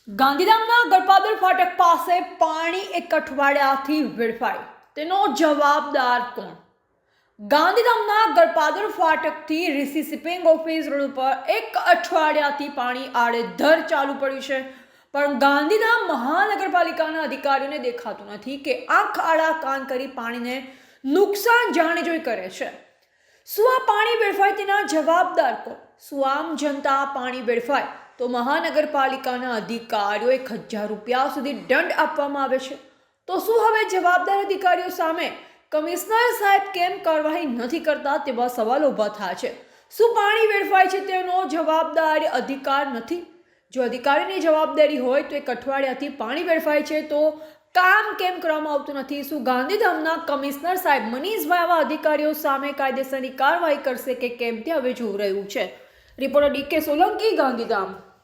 ગાંધીધામના ગળપાદર ફાટક પાસે પાણી એક અઠવાડિયાથી વેડફાય તેનો જવાબદાર કોણ? ગાંધીધામના ગળપાદર ફાટકથી ઋષિ શિપિંગ ઓફિસ રોડ ઉપર એક અઠવાડિયાથી પાણી આડેધડ ચાલુ પડ્યું છે, પણ ગાંધીધામ મહાનગરપાલિકાના અધિકારીઓને દેખાતું નથી કે આંખ આડા કાન કરી પાણીને નુકસાન જાણી જોઈ કરે છે. શું આ પાણી વેડફાય તેના જવાબદાર કોણ? શું આમ જનતા પાણી વેડફાય તો મહાનગરપાલિકાના અધિકારીઓ 1000 રૂપિયા સુધી દંડ આપવામાં આવે છે? તો શું હવે જવાબદાર અધિકારીઓ સામે કમિશનર સાહેબ કેમ કાર્યવાહી નથી કરતા તેવા સવાલો ઊભા થયા છે. શું પાણી વેડફાય છે તેનો જવાબદાર અધિકાર નથી? જો અધિકારીની જવાબદારી હોય તો એક અઠવાડિયાથી પાણી વેડફાય છે તો કામ કેમ કરવામાં આવતું નથી? શું ગાંધીધામના કમિશનર સાહેબ મનીષભાઈ આવા અધિકારીઓ સામે કાયદેસરની કાર્યવાહી કરશે કે કેમ તે હવે જોઈ રહ્યું છે. રિપોર્ટર ડીકે સોલંકી, ગાંધીધામ.